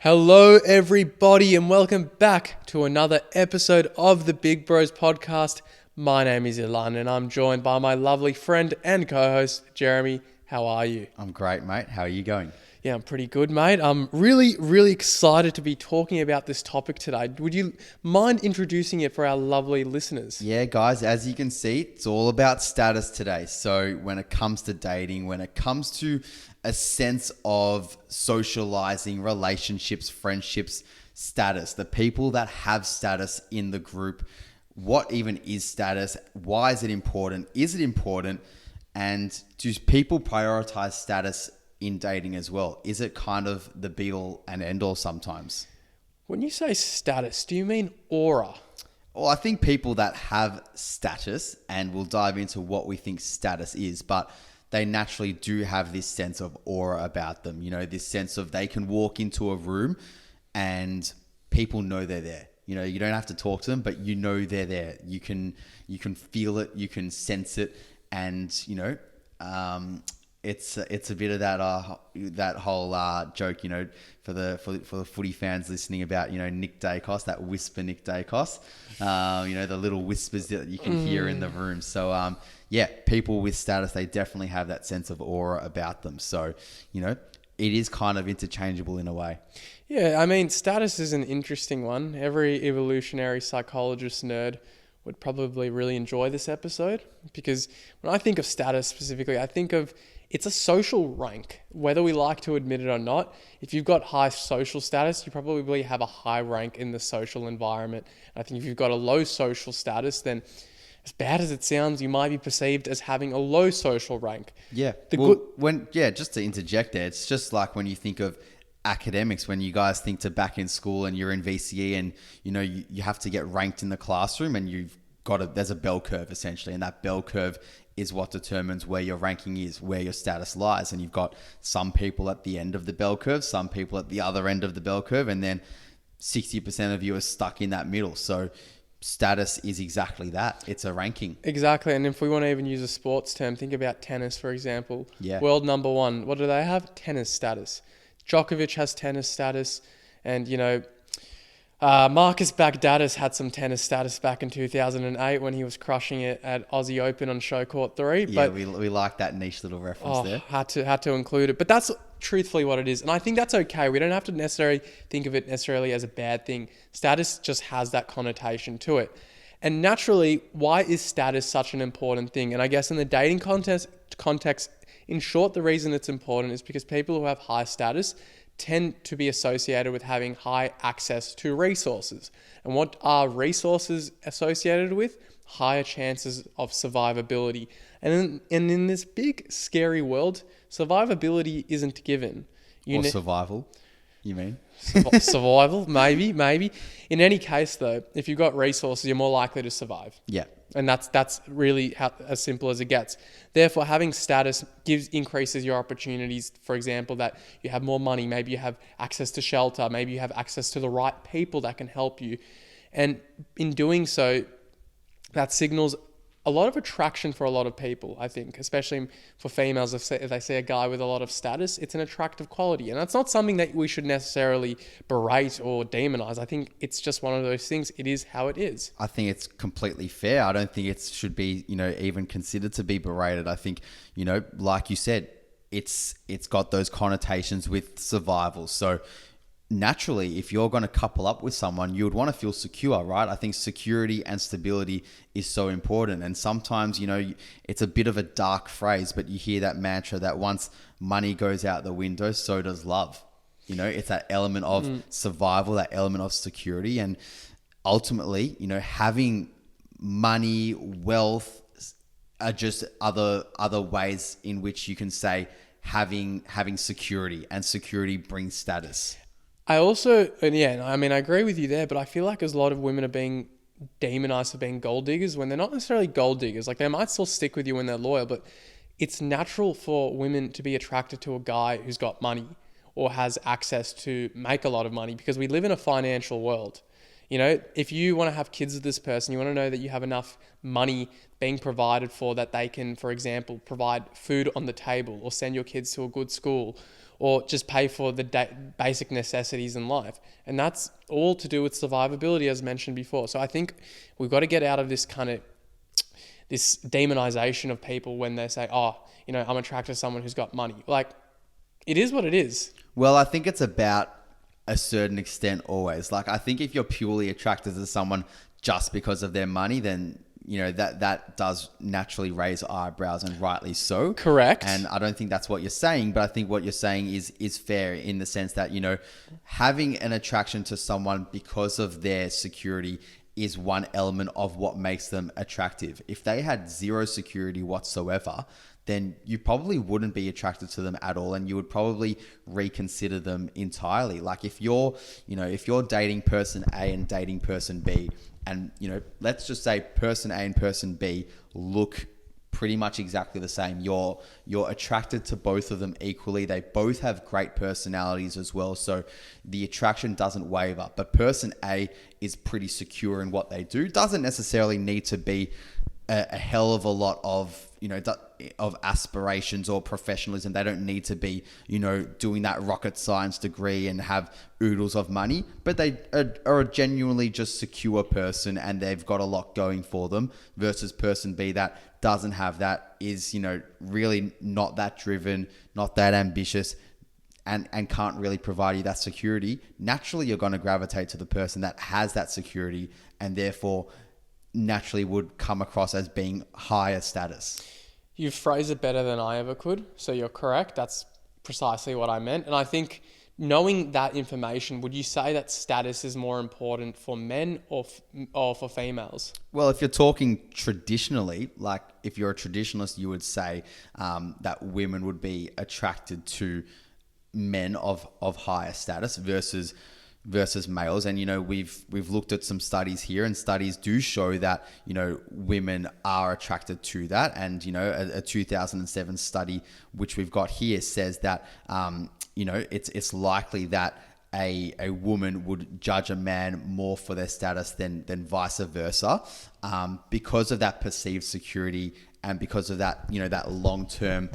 Hello, everybody, and welcome back to another episode of the Big Bros podcast. My name is Ilan, and I'm joined by my lovely friend and co-host, Jeremy. How are you? I'm great, mate. How are you going? Yeah, I'm pretty good, mate. I'm really excited to be talking about this topic today. Would you mind introducing it for our lovely listeners? Yeah, guys, as you can see, it's all about status today. So when it comes to dating, when it comes to a sense of socializing, relationships, friendships, status, the people that have status in the group, what even is status? Why is it important? Is it important? And do people prioritize status in dating as well? Is it kind of the be all and end all sometimes? When you say status, do you mean aura? Well, I think people that have status, and we'll dive into what we think status is, but they naturally do have this sense of aura about them. You know, this sense of they can walk into a room and people know they're there. You know, you don't have to talk to them, but you know they're there. You can feel it, you can sense it, and you know, it's a bit of that whole joke, you know, for the footy fans listening about, you know, Nick Dacos, that whisper Nick Dacos, you know, the little whispers that you can hear in the room. So yeah, people with status, they definitely have that sense of aura about them. So, you know, it is kind of interchangeable in a way. Yeah, I mean, status is an interesting one. Every evolutionary psychologist nerd would probably really enjoy this episode because when I think of status specifically, I think of it's a social rank, whether we like to admit it or not. If you've got high social status, you probably have a high rank in the social environment. And I think if you've got a low social status, then as bad as it sounds, you might be perceived as having a low social rank. Yeah. Just to interject there, it's just like when you think of academics, when you guys think to back in school and you're in VCE and, you know, you have to get ranked in the classroom and there's a bell curve essentially. And that bell curve is what determines where your ranking is, where your status lies. And you've got some people at the end of the bell curve, some people at the other end of the bell curve, and then 60% of you are stuck in that middle. So status is exactly that. It's a ranking. Exactly. And if we want to even use a sports term, think about tennis, for example. Yeah. World number one. What do they have? Tennis status. Djokovic has tennis status. And, you know, Marcus Bagdatis had some tennis status back in 2008 when he was crushing it at Aussie Open on Show Court 3. Yeah, we like that niche little reference there. Had to include it. But that's truthfully what it is. And I think that's okay. We don't have to necessarily think of it necessarily as a bad thing. Status just has that connotation to it. And naturally, why is status such an important thing? And I guess in the dating context, in short, the reason it's important is because people who have high status tend to be associated with having high access to resources. And what are resources associated with? Higher chances of survivability. And in this big, scary world, survivability isn't given. Survival, you mean? Survival, maybe. In any case, though, if you've got resources, you're more likely to survive. Yeah. And that's really as simple as it gets. Therefore, having status increases your opportunities. For example, that you have more money, maybe you have access to shelter, maybe you have access to the right people that can help you. And in doing so, that signals a lot of attraction for a lot of people, I think, especially for females. If they see a guy with a lot of status, it's an attractive quality. And that's not something that we should necessarily berate or demonize. I think it's just one of those things. It is how it is. I think it's completely fair. I don't think it should be, you know, even considered to be berated. I think, you know, like you said, it's got those connotations with survival. So naturally, if you're going to couple up with someone, you would want to feel secure, right? I think security and stability is so important. And sometimes, you know, it's a bit of a dark phrase, but you hear that mantra that once money goes out the window, so does love. You know, it's that element of survival, that element of security. And ultimately, you know, having money, wealth are just other ways in which you can say having security, and security brings status. I agree with you there, but I feel like there's a lot of women are being demonized for being gold diggers when they're not necessarily gold diggers. Like, they might still stick with you when they're loyal, but it's natural for women to be attracted to a guy who's got money or has access to make a lot of money because we live in a financial world. You know, if you want to have kids with this person, you want to know that you have enough money being provided for that they can, for example, provide food on the table or send your kids to a good school or just pay for the basic necessities in life. And that's all to do with survivability, as mentioned before. So I think we've got to get out of this kind of this demonization of people when they say, oh, you know, I'm attracted to someone who's got money. Like, it is what it is. Well, I think it's about a certain extent always. Like, I think if you're purely attracted to someone just because of their money, then, you know, that does naturally raise eyebrows, and rightly so. Correct. And I don't think that's what you're saying, but I think what you're saying is fair in the sense that, you know, having an attraction to someone because of their security is one element of what makes them attractive. If they had zero security whatsoever, then you probably wouldn't be attracted to them at all, and you would probably reconsider them entirely. Like if you're dating person A and dating person B, and, you know, let's just say person A and person B look pretty much exactly the same. You're attracted to both of them equally. They both have great personalities as well, so the attraction doesn't waver. But person A is pretty secure in what they do. Doesn't necessarily need to be a hell of a lot of, you know, of aspirations or professionalism. They don't need to be, you know, doing that rocket science degree and have oodles of money, but they are a genuinely just secure person and they've got a lot going for them, versus person B that doesn't have that, is, you know, really not that driven, not that ambitious, and can't really provide you that security. Naturally, you're going to gravitate to the person that has that security and therefore naturally would come across as being higher status. You phrase it better than I ever could, so you're correct. That's precisely what I meant. And I think knowing that information, would you say that status is more important for men or for females? Well, if you're talking traditionally, like if you're a traditionalist, you would say that women would be attracted to men of higher status versus males. And, you know, we've looked at some studies here, and studies do show that, you know, women are attracted to that. And, you know, a 2007 study, which we've got here, says that, you know, it's likely that a woman would judge a man more for their status than vice versa, because of that perceived security and because of that, you know, that long-term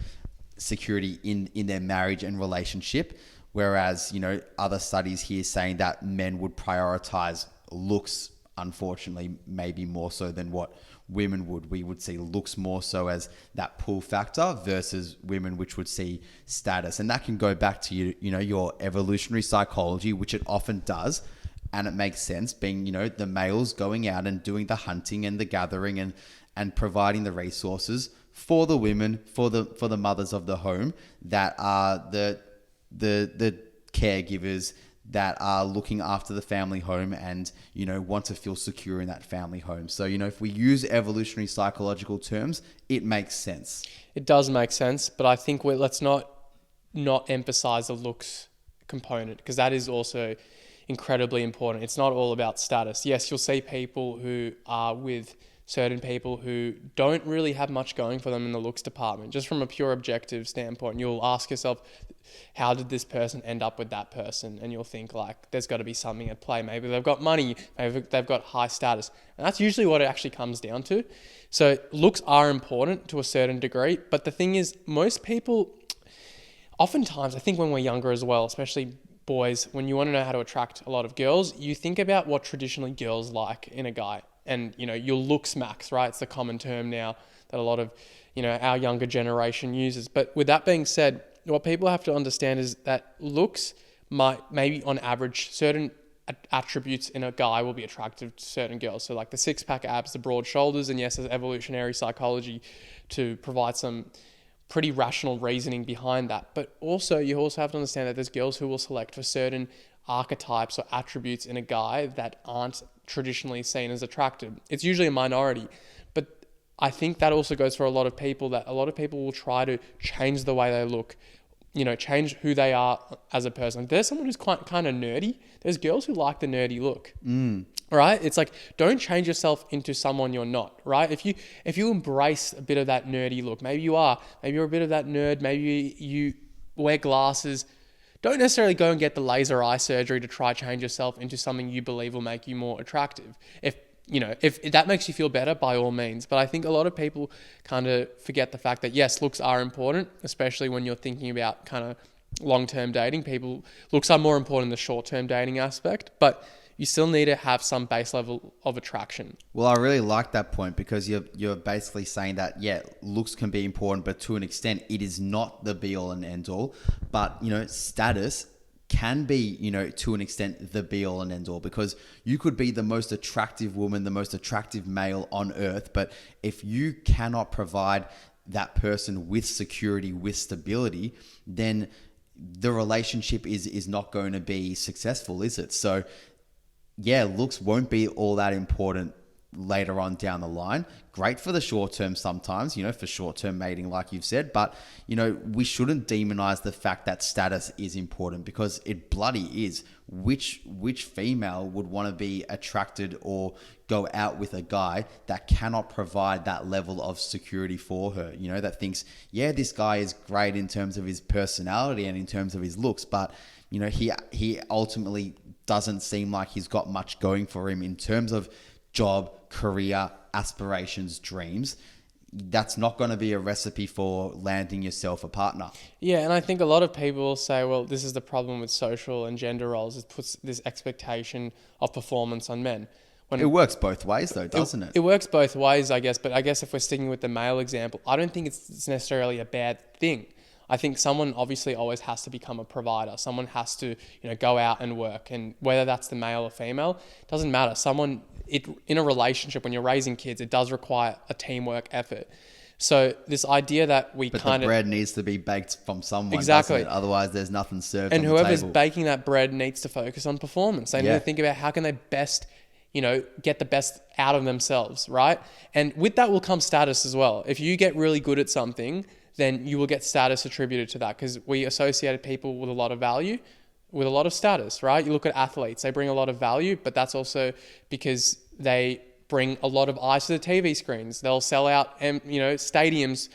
security in their marriage and relationship. Whereas, you know, other studies here saying that men would prioritize looks, unfortunately, maybe more so than what women would. We would see looks more so as that pull factor versus women, which would see status. And that can go back to, you know, your evolutionary psychology, which it often does. And it makes sense, being, you know, the males going out and doing the hunting and the gathering and providing the resources for the women, for the mothers of the home, that are the caregivers that are looking after the family home and, you know, want to feel secure in that family home. So, you know, if we use evolutionary psychological terms, it makes sense. It does make sense, but I think let's not emphasize the looks component, because that is also incredibly important. It's not all about status. Yes, you'll see people who are with certain people who don't really have much going for them in the looks department, just from a pure objective standpoint. You'll ask yourself, how did this person end up with that person? And you'll think, like, there's got to be something at play. Maybe they've got money, maybe they've got high status. And that's usually what it actually comes down to. So looks are important to a certain degree, but the thing is, most people, oftentimes, I think when we're younger as well, especially boys, when you want to know how to attract a lot of girls, you think about what traditionally girls like in a guy. And, you know, your looks max, right? It's the common term now that a lot of, you know, our younger generation uses. But with that being said, what people have to understand is that looks might, maybe on average, certain attributes in a guy will be attractive to certain girls. So like the six-pack abs, the broad shoulders, and yes, there's evolutionary psychology to provide some pretty rational reasoning behind that. But also, you also have to understand that there's girls who will select for certain archetypes or attributes in a guy that aren't traditionally seen as attractive. It's usually a minority, but I think that also goes for a lot of people, that a lot of people will try to change the way they look, you know, change who they are as a person. If there's someone who's kind of nerdy, there's girls who like the nerdy look, right? It's like, don't change yourself into someone you're not, right? If you embrace a bit of that nerdy look, maybe you're a bit of that nerd, maybe you wear glasses, don't necessarily go and get the laser eye surgery to try change yourself into something you believe will make you more attractive. If that makes you feel better, by all means. But I think a lot of people kind of forget the fact that yes, looks are important, especially when you're thinking about kind of long-term dating. Looks are more important than the short-term dating aspect, but you still need to have some base level of attraction. Well, I really like that point because you're basically saying that, yeah, looks can be important, but to an extent, it is not the be all and end all. But, status can be, to an extent, the be all and end all, because you could be the most attractive woman, the most attractive male on earth, but if you cannot provide that person with security, with stability, then the relationship is not going to be successful, is it? So yeah, looks won't be all that important later on down the line. Great for the short term sometimes, for short term mating, like you've said. But, we shouldn't demonize the fact that status is important, because it bloody is. Which female would want to be attracted or go out with a guy that cannot provide that level of security for her? That thinks, yeah, this guy is great in terms of his personality and in terms of his looks, but, he ultimately doesn't seem like he's got much going for him in terms of job, career, aspirations, dreams. That's not going to be a recipe for landing yourself a partner. Yeah, and I think a lot of people say, well, this is the problem with social and gender roles. It puts this expectation of performance on men. It works both ways though, doesn't it? It works both ways, I guess. But I guess if we're sticking with the male example, I don't think it's necessarily a bad thing. I think someone obviously always has to become a provider. Someone has to, go out and work. And whether that's the male or female, doesn't matter. In a relationship, when you're raising kids, it does require a teamwork effort. So this idea that the bread needs to be baked from someone. Exactly. Doesn't it? Otherwise, there's nothing served. And on the whoever's table. baking that bread needs to focus on performance. They need to think about how can they best, get the best out of themselves, right? And with that will come status as well. If you get really good at something, then you will get status attributed to that, because we associated people with a lot of value with a lot of status, right? You look at athletes, they bring a lot of value, but that's also because they bring a lot of eyes to the TV screens. They'll sell out, stadiums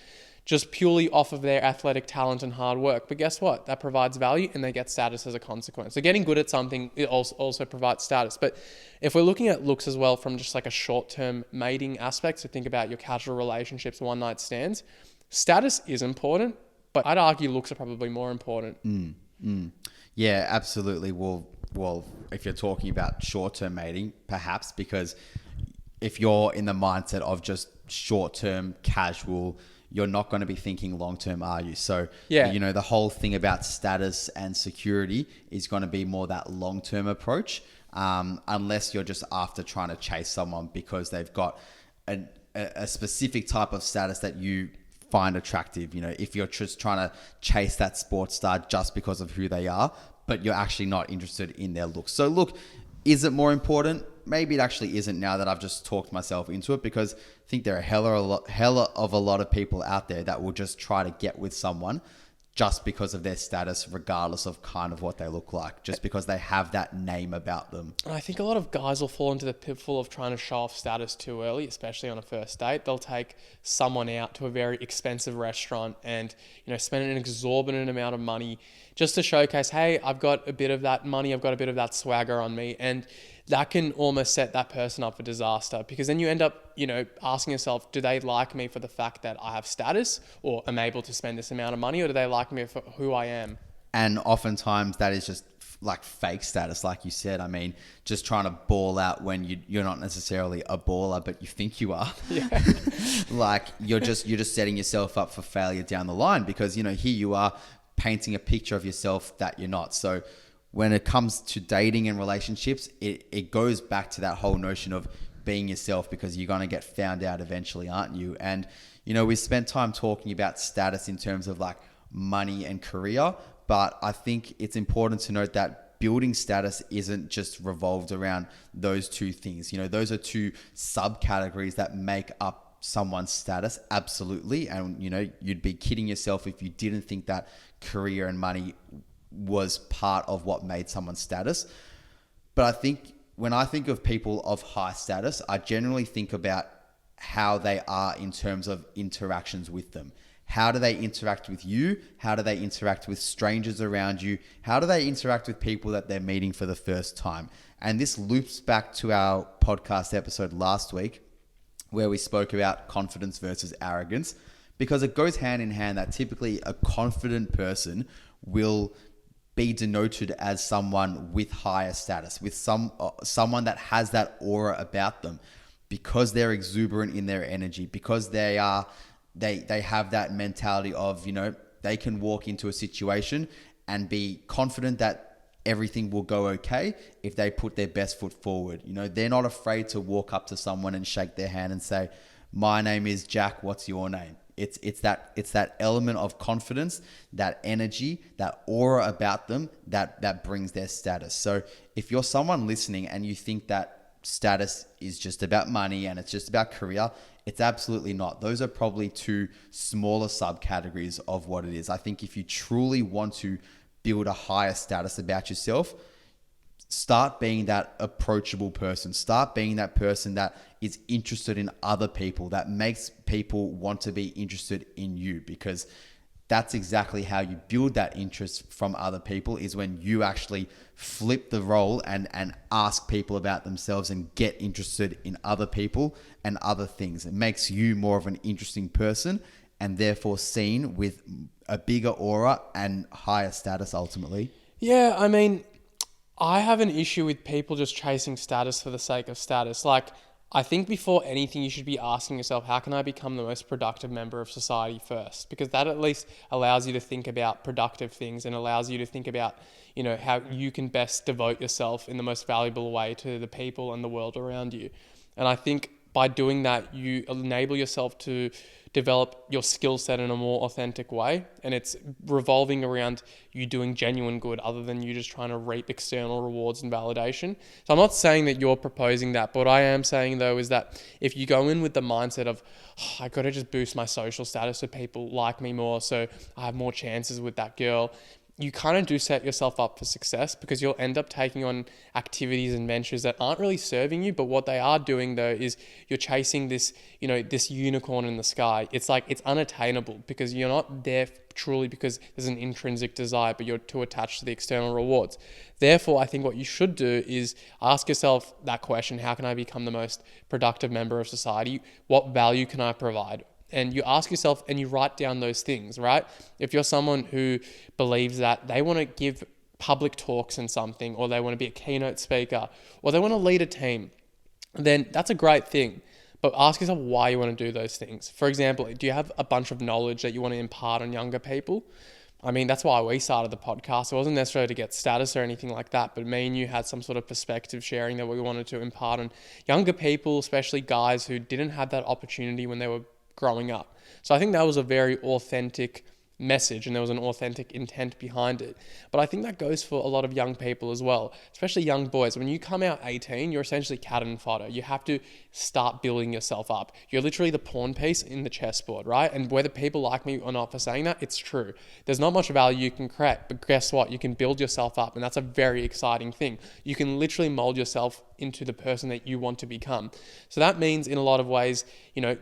just purely off of their athletic talent and hard work. But guess what? That provides value and they get status as a consequence. So getting good at something, it also provides status. But if we're looking at looks as well from just like a short-term mating aspect, so think about your casual relationships, one-night stands, status is important, but I'd argue looks are probably more important. Yeah, absolutely. Well, if you're talking about short-term mating, perhaps, because if you're in the mindset of just short-term casual, you're not going to be thinking long-term, are you? So, yeah, the whole thing about status and security is going to be more that long-term approach, unless you're just after trying to chase someone because they've got a specific type of status that you find attractive. If you're just trying to chase that sports star just because of who they are, but you're actually not interested in their looks. So look, is it more important? Maybe it actually isn't, now that I've just talked myself into it, because I think there are hella of a lot of people out there that will just try to get with someone just because of their status, regardless of kind of what they look like, just because they have that name about them. And I think a lot of guys will fall into the pitfall of trying to show off status too early, especially on a first date. They'll take someone out to a very expensive restaurant and, spend an exorbitant amount of money just to showcase, hey, I've got a bit of that money, I've got a bit of that swagger on me. And that can almost set that person up for disaster, because then you end up, asking yourself, do they like me for the fact that I have status or am able to spend this amount of money, or do they like me for who I am? And oftentimes that is just like fake status, like you said. I mean, just trying to ball out when you're not necessarily a baller, but you think you are. Yeah. Like you're just setting yourself up for failure down the line, because, here you are painting a picture of yourself that you're not. So when it comes to dating and relationships, it goes back to that whole notion of being yourself, because you're going to get found out eventually, aren't you? And, we spent time talking about status in terms of like money and career, but I think it's important to note that building status isn't just revolved around those two things. Those are two subcategories that make up someone's status, absolutely. And, you'd be kidding yourself if you didn't think that career and money was part of what made someone's status. But I think when I think of people of high status, I generally think about how they are in terms of interactions with them. How do they interact with you? How do they interact with strangers around you? How do they interact with people that they're meeting for the first time? And this loops back to our podcast episode last week where we spoke about confidence versus arrogance, because it goes hand in hand that typically a confident person will be denoted as someone with higher status, with someone that has that aura about them, because they're exuberant in their energy, because they have that mentality of, they can walk into a situation and be confident that everything will go okay if they put their best foot forward. They're not afraid to walk up to someone and shake their hand and say, "My name is Jack, what's your name?" It's that element of confidence, that energy, that aura about them that brings their status. So if you're someone listening and you think that status is just about money and it's just about career, it's absolutely not. Those are probably two smaller subcategories of what it is. I think if you truly want to build a higher status about yourself, start being that approachable person. Start being that person that is interested in other people, that makes people want to be interested in you, because that's exactly how you build that interest from other people, is when you actually flip the role and ask people about themselves and get interested in other people and other things. It makes you more of an interesting person and therefore seen with a bigger aura and higher status ultimately. Yeah, I mean, I have an issue with people just chasing status for the sake of status. Like, I think before anything, you should be asking yourself, how can I become the most productive member of society first? Because that at least allows you to think about productive things and allows you to think about, how you can best devote yourself in the most valuable way to the people and the world around you. And I think by doing that, you enable yourself to develop your skill set in a more authentic way. And it's revolving around you doing genuine good other than you just trying to reap external rewards and validation. So I'm not saying that you're proposing that, but what I am saying though is that if you go in with the mindset of, I got to just boost my social status so people like me more, so I have more chances with that girl, you kind of do set yourself up for success, because you'll end up taking on activities and ventures that aren't really serving you. But what they are doing though is you're chasing this, this unicorn in the sky. It's like, it's unattainable because you're not there truly because there's an intrinsic desire, but you're too attached to the external rewards. Therefore, I think what you should do is ask yourself that question: how can I become the most productive member of society? What value can I provide? And you ask yourself and you write down those things, right? If you're someone who believes that they want to give public talks in something, or they want to be a keynote speaker, or they want to lead a team, then that's a great thing. But ask yourself why you want to do those things. For example, do you have a bunch of knowledge that you want to impart on younger people? I mean, that's why we started the podcast. It wasn't necessarily to get status or anything like that, but me and you had some sort of perspective sharing that we wanted to impart on younger people, especially guys who didn't have that opportunity when they were growing up. So I think that was a very authentic message and there was an authentic intent behind it. But I think that goes for a lot of young people as well, especially young boys. When you come out 18, you're essentially cannon fodder. You have to start building yourself up. You're literally the pawn piece in the chessboard, right? And whether people like me or not for saying that, it's true. There's not much value you can create, but guess what? You can build yourself up, and that's a very exciting thing. You can literally mold yourself into the person that you want to become. So that means in a lot of ways,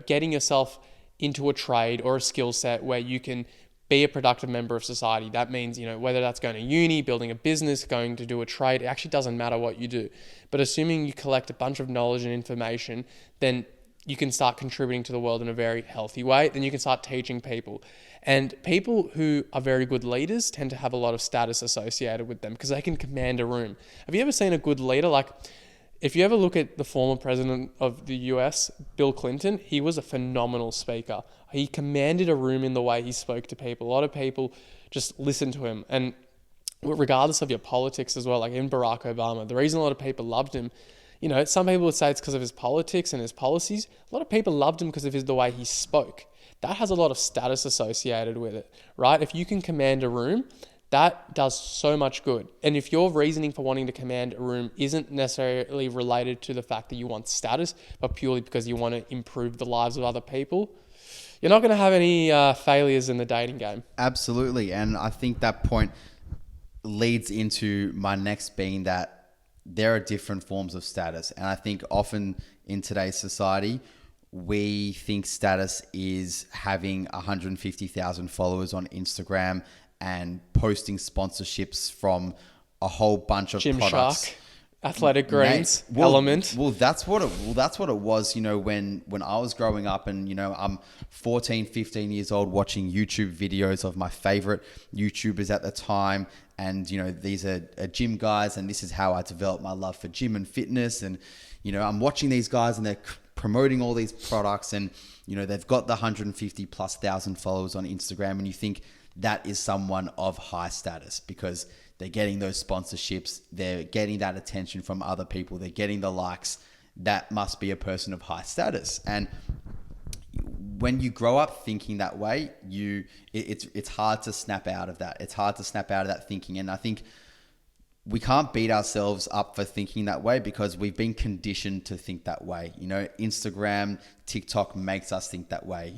getting yourself into a trade or a skill set where you can be a productive member of society. That means, whether that's going to uni, building a business, going to do a trade, it actually doesn't matter what you do. But assuming you collect a bunch of knowledge and information, then you can start contributing to the world in a very healthy way. Then you can start teaching people. And people who are very good leaders tend to have a lot of status associated with them because they can command a room. Have you ever seen a good leader? Like, if you ever look at the former president of the US, Bill Clinton, he was a phenomenal speaker. He commanded a room in the way he spoke to people. A lot of people just listened to him. And regardless of your politics as well, like in Barack Obama, the reason a lot of people loved him, some people would say it's because of his politics and his policies. A lot of people loved him because of the way he spoke. That has a lot of status associated with it, right? If you can command a room, that does so much good. And if your reasoning for wanting to command a room isn't necessarily related to the fact that you want status, but purely because you want to improve the lives of other people, you're not going to have any failures in the dating game. Absolutely. And I think that point leads into my next being that there are different forms of status. And I think often in today's society, we think status is having 150,000 followers on Instagram and posting sponsorships from a whole bunch of products. Gymshark, Athletic Greens, Well, Element. Well, that's what it was, when I was growing up, and I'm 14, 15 years old watching YouTube videos of my favorite YouTubers at the time, and these are gym guys, and this is how I developed my love for gym and fitness, and I'm watching these guys and they're promoting all these products, and they've got the 150 plus thousand followers on Instagram, and you think that is someone of high status because they're getting those sponsorships, they're getting that attention from other people, they're getting the likes. That must be a person of high status. And when you grow up thinking that way, it's hard to snap out of that. It's hard to snap out of that thinking. And I think we can't beat ourselves up for thinking that way because we've been conditioned to think that way. Instagram, TikTok makes us think that way.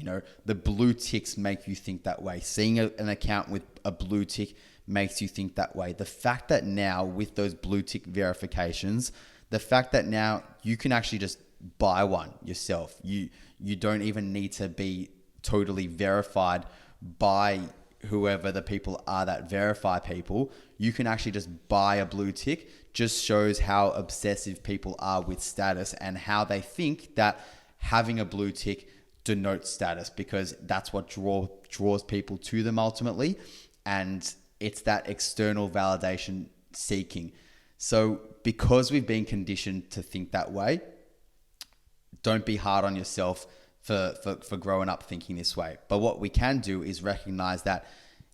The blue ticks make you think that way. Seeing an account with a blue tick makes you think that way. The fact that now with those blue tick verifications, the fact that now you can actually just buy one yourself. You don't even need to be totally verified by whoever the people are that verify people. You can actually just buy a blue tick. Just shows how obsessive people are with status and how they think that having a blue tick denotes status, because that's what draws people to them ultimately. And it's that external validation seeking. So because we've been conditioned to think that way, don't be hard on yourself for growing up thinking this way. But what we can do is recognize that,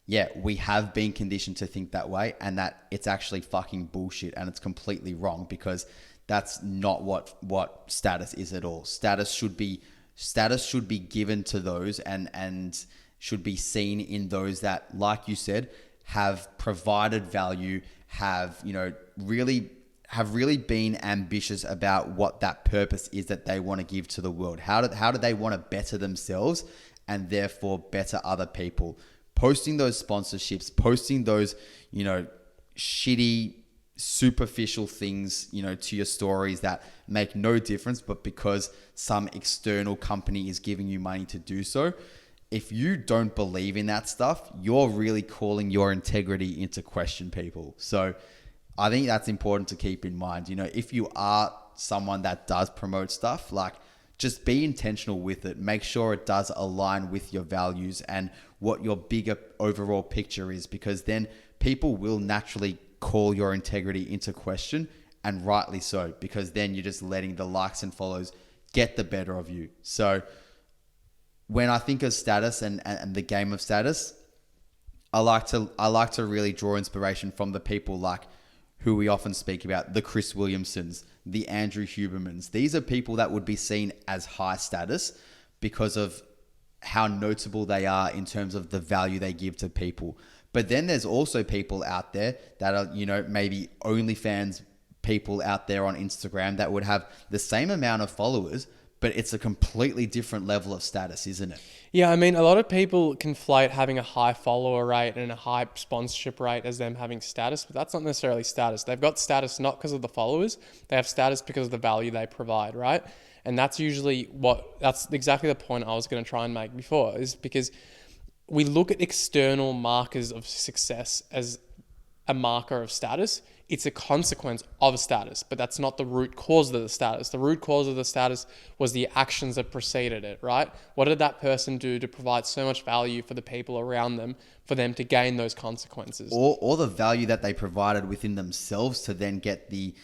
yeah, we have been conditioned to think that way, and that it's actually fucking bullshit and it's completely wrong, because that's not what status is at all. Status should be given to those and should be seen in those that, like you said, have provided value, have really been ambitious about what that purpose is that they want to give to the world. How do they want to better themselves and therefore better other people? Posting those sponsorships, posting those shitty superficial things to your stories that make no difference, but because some external company is giving you money to do so. If you don't believe in that stuff, you're really calling your integrity into question, people. So I think that's important to keep in mind. If you are someone that does promote stuff, like, just be intentional with it. Make sure it does align with your values and what your bigger overall picture is, because then people will naturally call your integrity into question, and rightly so, because then you're just letting the likes and follows get the better of you. So when I think of status and the game of status, I like to really draw inspiration from the people like who we often speak about, the Chris Williamsons, the Andrew Hubermans. These are people that would be seen as high status because of how notable they are in terms of the value they give to people. But then there's also people out there that are, maybe OnlyFans people out there on Instagram that would have the same amount of followers, but it's a completely different level of status, isn't it? Yeah, I mean, a lot of people conflate having a high follower rate and a high sponsorship rate as them having status, but that's not necessarily status. They've got status not because of the followers. They have status because of the value they provide, right? And that's exactly the point I was going to try and make before, is because we look at external markers of success as a marker of status. It's a consequence of status, but that's not the root cause of the status. The root cause of the status was the actions that preceded it, right? What did that person do to provide so much value for the people around them for them to gain those consequences? Or the value that they provided within themselves to then get the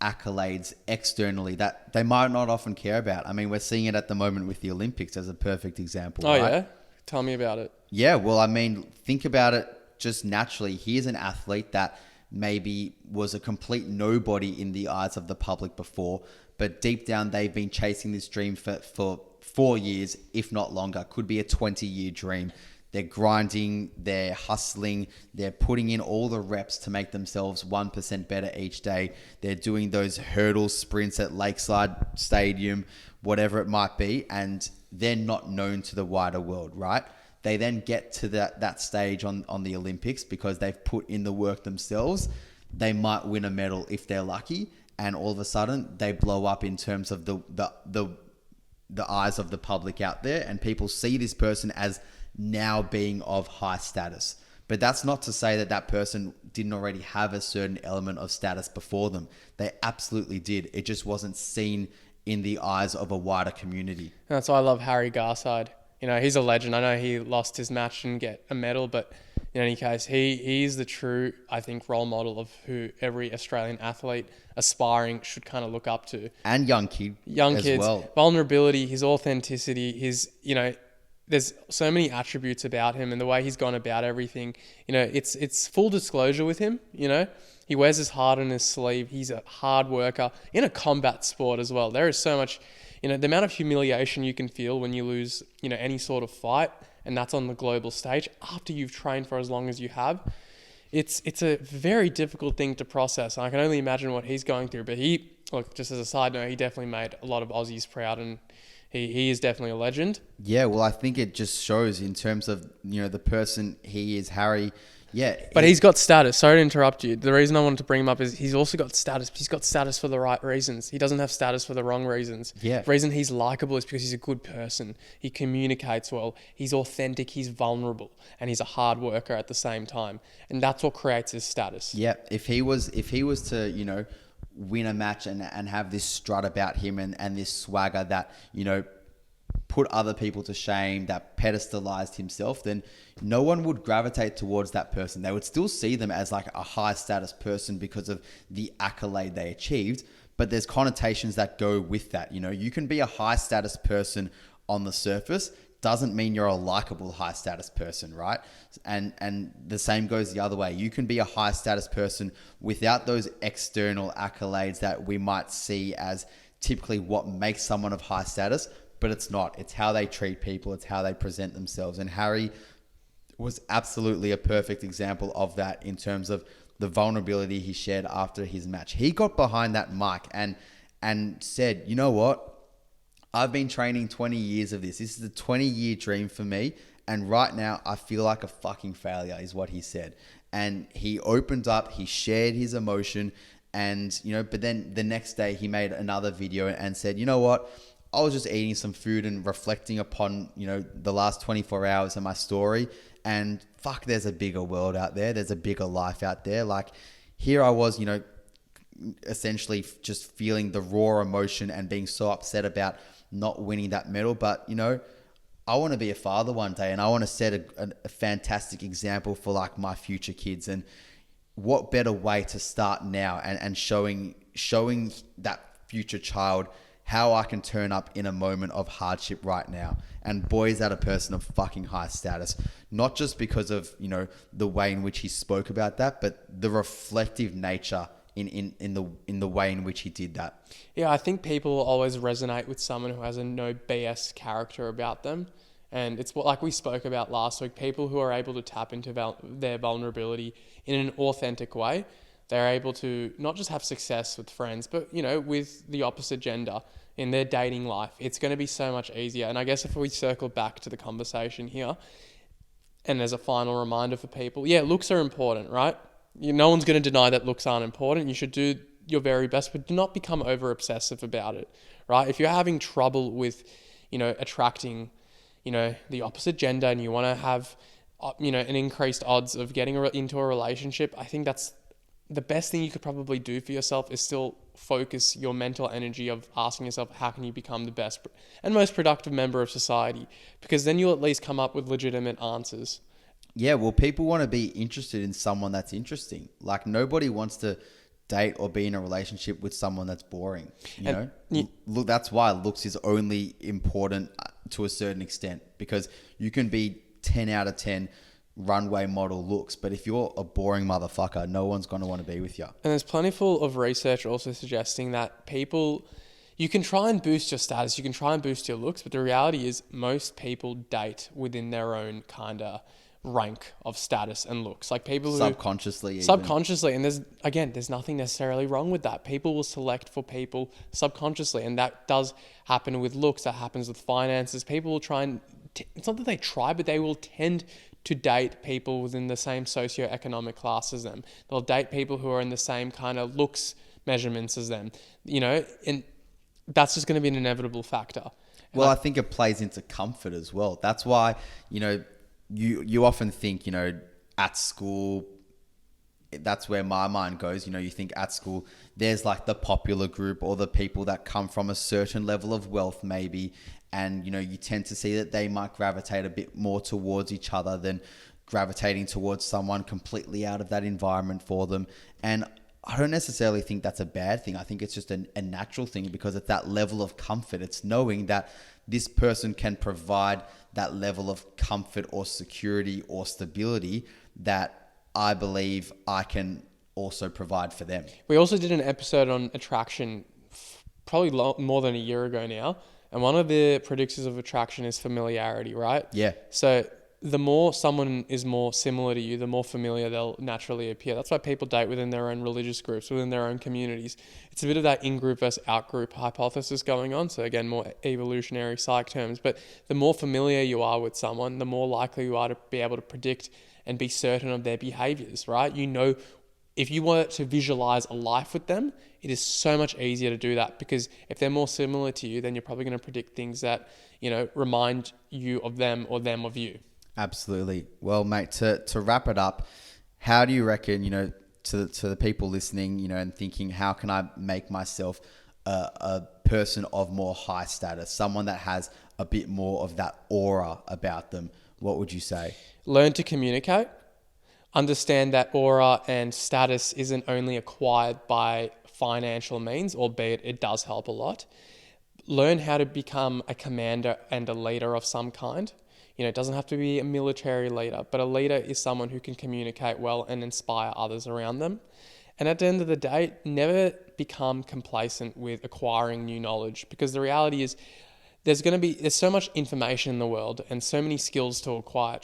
accolades externally that they might not often care about. I mean, we're seeing it at the moment with the Olympics as a perfect example. Oh, right? Yeah? Tell me about it. Yeah, well, I mean, think about it just naturally. Here's an athlete that maybe was a complete nobody in the eyes of the public before, but deep down they've been chasing this dream for 4 years, if not longer. Could be a 20-year dream. They're grinding, they're hustling, they're putting in all the reps to make themselves 1% better each day. They're doing those hurdle sprints at Lakeside Stadium, whatever it might be, and they're not known to the wider world, right? They then get to that stage on the Olympics because they've put in the work themselves. They might win a medal if they're lucky, and all of a sudden they blow up in terms of the the eyes of the public out there, and people see this person as now being of high status. But that's not to say that that person didn't already have a certain element of status before them. They absolutely did. It just wasn't seen in the eyes of a wider community. That's why I love Harry Garside. You know, he's a legend. I know he lost his match and get a medal, but in any case, he's the true, I think, role model of who every Australian athlete aspiring should kind of look up to. And young kids, well. Vulnerability, his authenticity, his, you know, there's so many attributes about him and the way he's gone about everything. You know, it's full disclosure with him, you know. He wears his heart on his sleeve. He's a hard worker in a combat sport as well. There is so much, you know, the amount of humiliation you can feel when you lose, you know, any sort of fight, and that's on the global stage after you've trained for as long as you have. It's a very difficult thing to process. And I can only imagine what he's going through. But look, just as a side note, he definitely made a lot of Aussies proud, and he is definitely a legend. Yeah, well, I think it just shows in terms of, you know, the person he is, Harry. Yeah. But he's got status. Sorry to interrupt you. The reason I wanted to bring him up is he's also got status. He's got status for the right reasons. He doesn't have status for the wrong reasons. Yeah. The reason he's likable is because he's a good person. He communicates well. He's authentic. He's vulnerable. And he's a hard worker at the same time. And that's what creates his status. Yeah. If he was to, you know, win a match and have this strut about him and this swagger that, you know, put other people to shame, that pedestalized himself, then no one would gravitate towards that person. They would still see them as like a high status person because of the accolade they achieved, but there's connotations that go with that. You know, you can be a high status person on the surface, doesn't mean you're a likable high status person, right? And the same goes the other way. You can be a high status person without those external accolades that we might see as typically what makes someone of high status, but it's not. It's how they treat people. It's how they present themselves. And Harry was absolutely a perfect example of that in terms of the vulnerability he shared after his match. He got behind that mic and said, you know what? I've been training 20 years of this. This is a 20-year dream for me. And right now, I feel like a fucking failure, is what he said. And he opened up, he shared his emotion. And, you know, but then the next day he made another video and said, you know what? I was just eating some food and reflecting upon, you know, the last 24 hours of my story. And fuck, there's a bigger world out there. There's a bigger life out there. Like, here I was, you know, essentially just feeling the raw emotion and being so upset about not winning that medal. But, you know, I want to be a father one day, and I want to set a fantastic example for like my future kids. And what better way to start now and showing that future child how I can turn up in a moment of hardship right now. And boy, is that a person of fucking high status. Not just because of, you know, the way in which he spoke about that, but the reflective nature in the way in which he did that. Yeah, I think people always resonate with someone who has a no BS character about them. And it's like we spoke about last week, people who are able to tap into their vulnerability in an authentic way. They're able to not just have success with friends, but, you know, with the opposite gender in their dating life. It's going to be so much easier. And I guess if we circle back to the conversation here, and as a final reminder for people, yeah, looks are important, right? No one's going to deny that looks aren't important. You should do your very best, but do not become over obsessive about it, right? If you're having trouble with, you know, attracting, you know, the opposite gender, and you want to have, you know, an increased odds of getting into a relationship, I think that's the best thing you could probably do for yourself is still focus your mental energy of asking yourself, how can you become the best and most productive member of society? Because then you'll at least come up with legitimate answers. Yeah, well, people want to be interested in someone that's interesting. Like, nobody wants to date or be in a relationship with someone that's boring. You know, look, that's why looks is only important to a certain extent, because you can be 10 out of 10 runway model looks, but if you're a boring motherfucker, no one's going to want to be with you. And there's plentiful of research also suggesting that people, you can try and boost your status, you can try and boost your looks, but the reality is most people date within their own kind of rank of status and looks. Like people who subconsciously, and there's nothing necessarily wrong with that. People will select for people subconsciously, and that does happen with looks. That happens with finances. People will try and it's not that they try, but they will tend to date people within the same socioeconomic class as them. They'll date people who are in the same kind of looks measurements as them, you know, and that's just going to be an inevitable factor. Well, I think it plays into comfort as well. That's why, you know, you often think, you know, at school, that's where my mind goes. You know, you think at school, there's like the popular group or the people that come from a certain level of wealth maybe. And, you know, you tend to see that they might gravitate a bit more towards each other than gravitating towards someone completely out of that environment for them. And I don't necessarily think that's a bad thing. I think it's just a natural thing, because at that level of comfort, it's knowing that this person can provide that level of comfort or security or stability that I believe I can also provide for them. We also did an episode on attraction probably more than a year ago now. And one of the predictors of attraction is familiarity, right? Yeah. So the more someone is more similar to you, the more familiar they'll naturally appear. That's why people date within their own religious groups, within their own communities. It's a bit of that in-group versus out-group hypothesis going on. So again, more evolutionary psych terms. But the more familiar you are with someone, the more likely you are to be able to predict and be certain of their behaviors, right? You know, if you were to visualize a life with them, it is so much easier to do that, because if they're more similar to you, then you're probably going to predict things that, you know, remind you of them or them of you. Absolutely. Well, mate, to wrap it up, how do you reckon, you know, to the people listening, you know, and thinking, how can I make myself a person of more high status, someone that has a bit more of that aura about them? What would you say? Learn to communicate. Understand that aura and status isn't only acquired by financial means, albeit it does help a lot. Learn how to become a commander and a leader of some kind. You know, it doesn't have to be a military leader, but a leader is someone who can communicate well and inspire others around them. And at the end of the day, never become complacent with acquiring new knowledge, because the reality is there's so much information in the world and so many skills to acquire.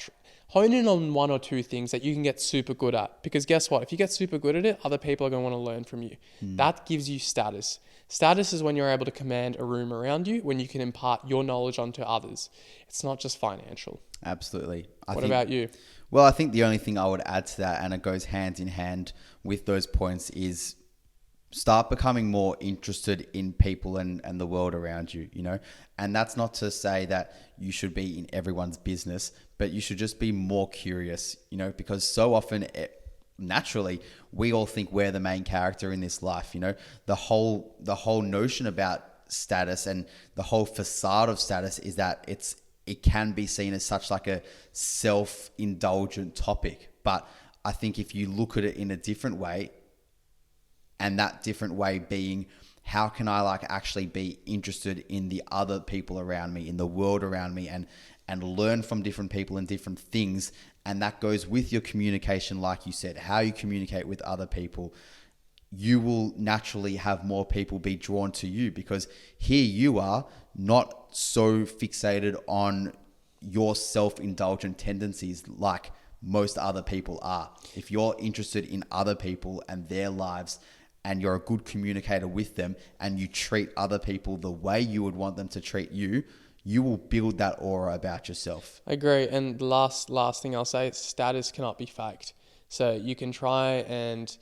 Hone in on one or two things that you can get super good at, because guess what? If you get super good at it, other people are going to want to learn from you. That gives you status. Status is when you're able to command a room around you, when you can impart your knowledge onto others. It's not just financial. Absolutely. What about you? Well, I think the only thing I would add to that, and it goes hand in hand with those points, is start becoming more interested in people and the world around you, you know? And that's not to say that you should be in everyone's business, but you should just be more curious, you know, because so often naturally we all think we're the main character in this life, you know? The whole notion about status and the whole facade of status is that it can be seen as such like a self-indulgent topic. But I think if you look at it in a different way, and that different way being, how can I like actually be interested in the other people around me, in the world around me, and learn from different people and different things. And that goes with your communication, like you said, how you communicate with other people. You will naturally have more people be drawn to you, because here you are not so fixated on your self-indulgent tendencies like most other people are. If you're interested in other people and their lives, and you're a good communicator with them, and you treat other people the way you would want them to treat you, you will build that aura about yourself. I agree. And the last thing I'll say, status cannot be faked. So you can try and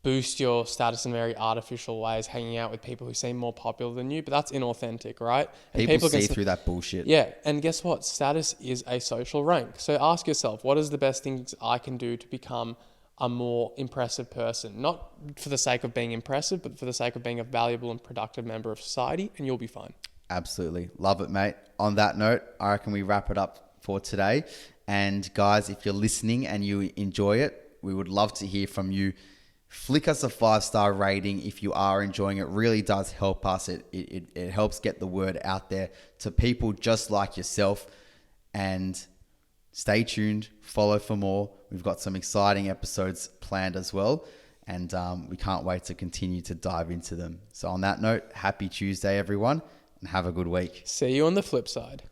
boost your status in very artificial ways, hanging out with people who seem more popular than you, but that's inauthentic, right? And people see through that bullshit. Yeah. And guess what? Status is a social rank. So ask yourself, what is the best things I can do to become a more impressive person? Not for the sake of being impressive, but for the sake of being a valuable and productive member of society, and you'll be fine. Absolutely. Love it, mate. On that note, I reckon we wrap it up for today. And guys, if you're listening and you enjoy it, we would love to hear from you. Flick us a 5-star rating if you are enjoying it. It really does help us. It helps get the word out there to people just like yourself. And stay tuned, follow for more. We've got some exciting episodes planned as well, and we can't wait to continue to dive into them. So on that note, happy Tuesday, everyone, and have a good week. See you on the flip side.